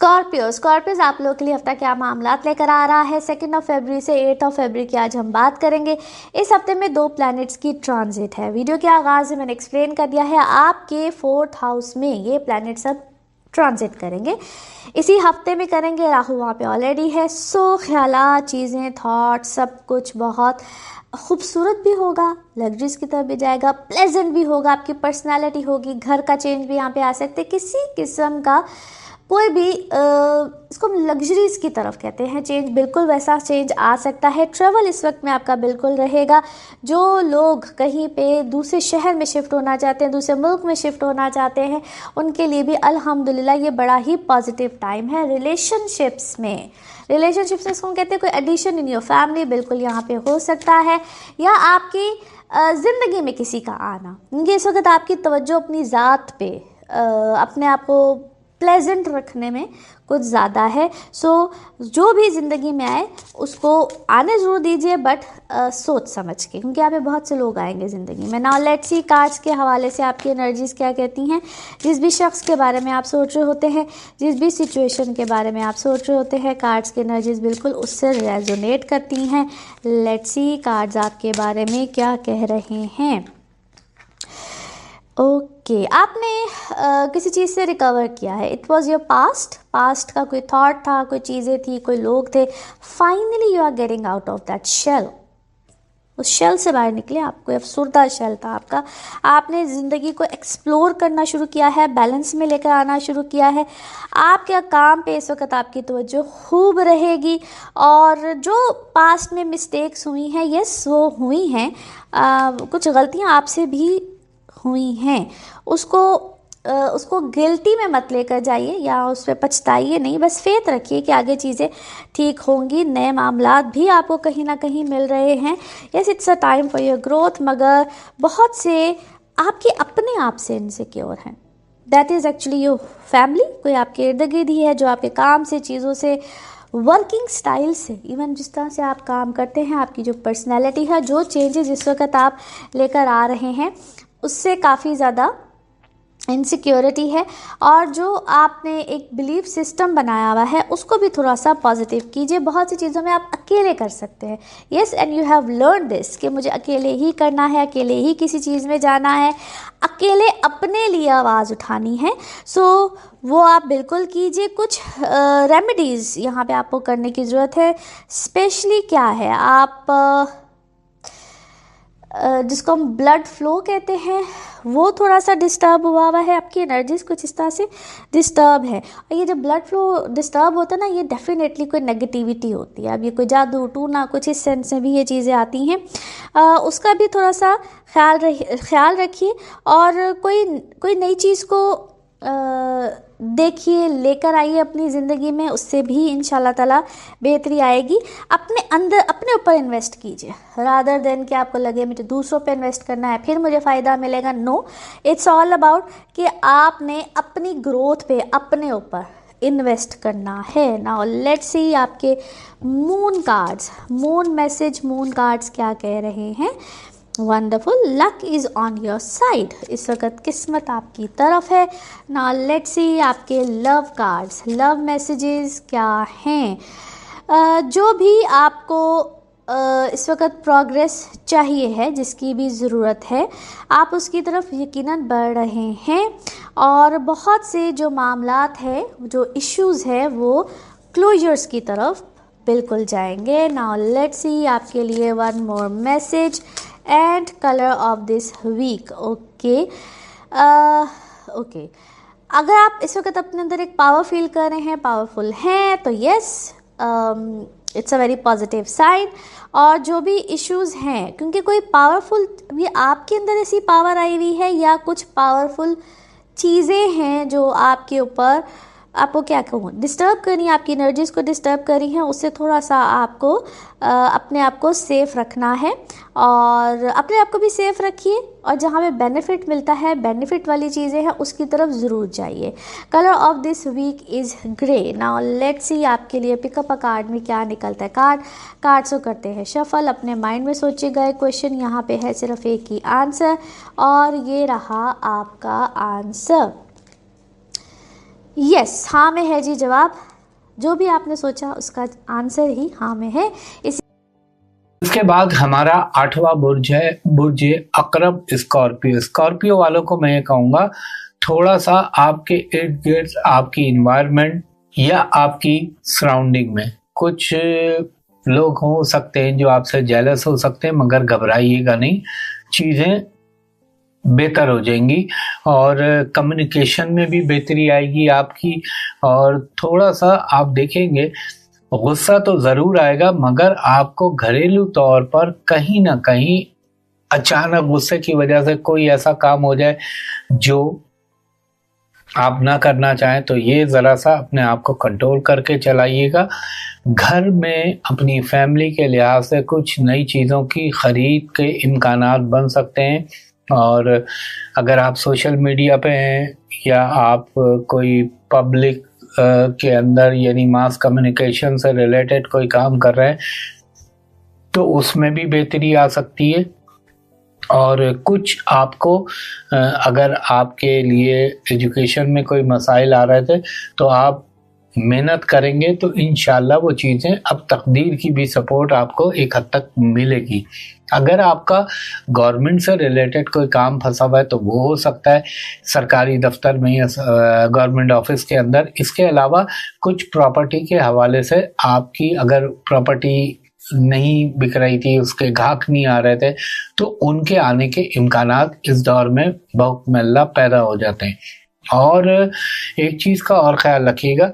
Scorpios आप लोगों के लिए हफ्ता क्या मामलात लेकर आ रहा है। 2 फरवरी से 8 फरवरी की आज हम बात करेंगे। इस हफ्ते में 2 प्लैनेट्स की ट्रांजिट है। वीडियो के आगाज़ में मैंने एक्सप्लेन कर दिया है, आपके 4th हाउस में ये प्लैनेट सब ट्रांजिट करेंगे। इसी हफ्ते में करेंगे, राहु वहाँ पे ऑलरेडी है। सो ख्यालात, चीज़ें, थॉट, सब कुछ बहुत खूबसूरत भी होगा, लग्जरीज की तरफ भी जाएगा, प्लेजेंट भी होगा, आपकी पर्सनालिटी होगी, घर का चेंज भी यहाँ पे आ सकते हैं। किसी किस्म का कोई भी इसको हम लग्जरीज की तरफ कहते हैं, चेंज बिल्कुल वैसा चेंज आ सकता है। ट्रैवल इस वक्त में आपका बिल्कुल रहेगा। जो लोग कहीं पे दूसरे शहर में शिफ्ट होना चाहते हैं, दूसरे मुल्क में शिफ्ट होना चाहते हैं, उनके लिए भी अल्हम्दुलिल्लाह ये बड़ा ही पॉजिटिव टाइम है। रिलेशनशिप्स में इसको कहते हैं कोई एडिशन इन योर फैमिली बिल्कुल यहाँ पे हो सकता है, या आपकी ज़िंदगी में किसी का आना। ये इस वक्त आपकी तवज्जो अपनी ज़ात पे, अपने आप को प्लेजेंट रखने में कुछ ज़्यादा है। सो जो भी ज़िंदगी में आए उसको आने ज़रूर दीजिए, बट सोच समझ के, क्योंकि यहाँ पे बहुत से लोग आएंगे ज़िंदगी में। नाउ लेट्स सी कार्ड्स के हवाले से आपकी एनर्जीज़ क्या कहती हैं। जिस भी शख्स के बारे में आप सोच रहे होते हैं, जिस भी सिचुएशन के बारे में आप सोच रहे होते हैं, कार्ड्स की एनर्जीज़ बिल्कुल उससे रेजोनेट करती हैं। लेट्स सी कार्ड्स आपके बारे में क्या कह रहे हैं। ओके, आपने किसी चीज़ से रिकवर किया है। इट वॉज योर पास्ट का कोई थॉट था, कोई चीज़ें थी, कोई लोग थे। Finally you are getting out of that shell. उस शेल से बाहर निकले। आपको अफसरदा शेल था आपका। आपने ज़िंदगी को एक्सप्लोर करना शुरू किया है, बैलेंस में लेकर आना शुरू किया है। आपके काम पे इस वक्त आपकी तवज्जो खूब रहेगी। और जो पास्ट में मिस्टेक्स हुई हैं, यस वो हुई हैं, कुछ गलतियाँ आपसे भी हुई हैं, उसको गिल्टी में मत लेकर जाइए या उस पर पछताइए नहीं। बस फेथ रखिए कि आगे चीज़ें ठीक होंगी। नए मामलात भी आपको कहीं ना कहीं मिल रहे हैं। Yes, it's a time for your growth. मगर बहुत से आपके अपने आप से इनसिक्योर हैं। That is actually your family. कोई आपके इर्द गिर्द ही है जो आपके काम से, चीज़ों से, वर्किंग स्टाइल से, इवन जिस तरह से आप काम करते हैं, आपकी जो पर्सनैलिटी है, जो चेंजेस इस वक्त आप लेकर आ रहे हैं, उससे काफ़ी ज़्यादा इनसिक्योरिटी है। और जो आपने एक बिलीफ सिस्टम बनाया हुआ है, उसको भी थोड़ा सा पॉजिटिव कीजिए। बहुत सी चीज़ों में आप अकेले कर सकते हैं। Yes, and you have learn this कि मुझे अकेले ही करना है, अकेले ही किसी चीज़ में जाना है, अकेले अपने लिए आवाज़ उठानी है। सो वो आप बिल्कुल कीजिए। कुछ रेमेडीज़ यहाँ पे आपको करने की ज़रूरत है। स्पेशली क्या है, आप जिसको हम ब्लड फ्लो कहते हैं, वो थोड़ा सा डिस्टर्ब हुआ है। आपकी एनर्जीज कुछ इस तरह से डिस्टर्ब है। और ये जब ब्लड फ्लो डिस्टर्ब होता है ना, ये डेफिनेटली कोई नेगेटिविटी होती है। अब ये कोई जादू टूना कुछ इस सेंस में भी ये चीज़ें आती हैं। उसका भी थोड़ा सा ख्याल रखिए। और कोई नई चीज़ को देखिए, लेकर आइए अपनी ज़िंदगी में, उससे भी इंशाल्लाह ताला बेहतरी आएगी। अपने अंदर, अपने ऊपर इन्वेस्ट कीजिए, रादर देन कि आपको लगे मुझे दूसरों पे इन्वेस्ट करना है फिर मुझे फ़ायदा मिलेगा। नो, इट्स ऑल अबाउट कि आपने अपनी ग्रोथ पे, अपने ऊपर इन्वेस्ट करना है। नाउ लेट्स सी आपके moon cards, moon message, moon cards क्या कह रहे हैं। Wonderful, luck is on your side. इस वक्त किस्मत आपकी तरफ है। नाउ लेट्स सी आपके लव कार्ड्स, लव मैसेजेस क्या हैं। जो भी आपको इस वक्त प्रोग्रेस चाहिए है, जिसकी भी ज़रूरत है, आप उसकी तरफ यकीनन बढ़ रहे हैं। और बहुत से जो मामलात है, जो इश्यूज़ है, वो क्लोजर्स की तरफ बिल्कुल जाएंगे। नाउ लेट्स सी आपके लिए one more message and colour of this week. Okay, अगर आप इस वक्त अपने अंदर एक पावर फील कर रहे हैं, पावरफुल हैं, तो yes, it's a very positive sign. और जो भी इश्यूज़ हैं, क्योंकि कोई पावरफुल भी आपके अंदर ऐसी पावर आई हुई है, या कुछ पावरफुल चीज़ें हैं जो आपके ऊपर, आपको क्या कहूँ, डिस्टर्ब करी, आपकी एनर्जीज़ को डिस्टर्ब करी हैं, उससे थोड़ा सा आपको अपने आप को सेफ़ रखना है। और अपने आप को भी सेफ़ रखिए। और जहाँ पे बेनिफिट मिलता है, बेनिफिट वाली चीज़ें हैं, उसकी तरफ ज़रूर जाइए। Colour of this week is grey. Now let's see आपके लिए पिकअप अ कार्ड में क्या निकलता है। कार्ड्स को करते हैं शफल। अपने माइंड में सोचे गए क्वेश्चन, यहाँ पे है सिर्फ एक ही आंसर, और ये रहा आपका आंसर। यस, हाँ में है जी जवाब। जो भी आपने सोचा उसका आंसर ही हाँ में है। इसके बाद हमारा 8वां बुर्ज है बुर्ज अकरब स्कॉर्पियो। स्कॉर्पियो वालों को मैं ये कहूँगा, थोड़ा सा आपके इर्द गिर्द आपकी इन्वायरमेंट या आपकी सराउंडिंग में कुछ लोग हो सकते हैं जो आपसे जेलस हो सकते हैं, मगर घबराइएगा नहीं, चीज़ें बेहतर हो जाएंगी और कम्युनिकेशन में भी बेहतरी आएगी आपकी। और थोड़ा सा आप देखेंगे गुस्सा तो ज़रूर आएगा, मगर आपको घरेलू तौर पर कहीं ना कहीं अचानक गुस्से की वजह से कोई ऐसा काम हो जाए जो आप ना करना चाहें, तो ये ज़रा सा अपने आप को कंट्रोल करके चलाइएगा। घर में अपनी फैमिली के लिहाज से कुछ नई चीज़ों की ख़रीद के इम्कानात बन सकते हैं। और अगर आप सोशल मीडिया पे हैं या आप कोई पब्लिक के अंदर यानी मास कम्युनिकेशन से रिलेटेड कोई काम कर रहे हैं, तो उसमें भी बेहतरी आ सकती है। और कुछ आपको अगर आपके लिए एजुकेशन में कोई मसाइल आ रहे थे तो आप मेहनत करेंगे तो इंशाल्लाह वो चीज़ें, अब तकदीर की भी सपोर्ट आपको एक हद तक मिलेगी। अगर आपका गवर्नमेंट से रिलेटेड कोई काम फंसा हुआ है तो वो हो सकता है सरकारी दफ्तर में या गवर्नमेंट ऑफिस के अंदर। इसके अलावा कुछ प्रॉपर्टी के हवाले से आपकी अगर प्रॉपर्टी नहीं बिक रही थी, उसके ग्राहक नहीं आ रहे थे, तो उनके आने के इम्कानात इस दौर में बहुत मिल्ला पैदा हो जाते हैं। और एक चीज़ का और ख्याल रखिएगा,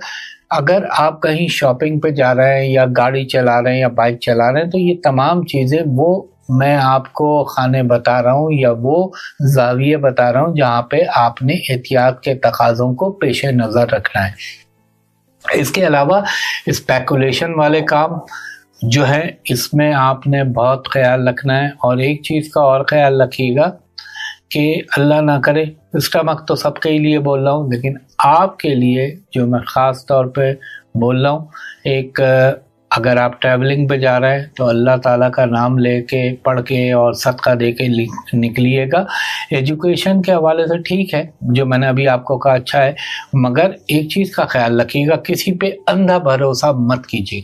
अगर आप कहीं शॉपिंग पे जा रहे हैं या गाड़ी चला रहे हैं या बाइक चला रहे हैं, तो ये तमाम चीज़ें वो मैं आपको खाने बता रहा हूँ या वो जाविये बता रहा हूँ जहाँ पे आपने एहतियात के तकाज़ों को पेश नज़र रखना है। इसके अलावा स्पेकुलेशन वाले काम जो है इसमें आपने बहुत ख्याल रखना है। और एक चीज़ का और ख्याल रखिएगा कि अल्लाह ना करे, स्टमक तो सबके लिए बोल रहा हूँ, लेकिन आपके लिए जो मैं ख़ास तौर पे बोल रहा हूँ, एक अगर आप ट्रैवलिंग पे जा रहे हैं तो अल्लाह ताला का नाम लेके पढ़ के और सदका दे के निकलिएगा। एजुकेशन के हवाले से ठीक है जो मैंने अभी आपको कहा, अच्छा है, मगर एक चीज़ का ख्याल रखिएगा, किसी पे अंधा भरोसा मत कीजिए।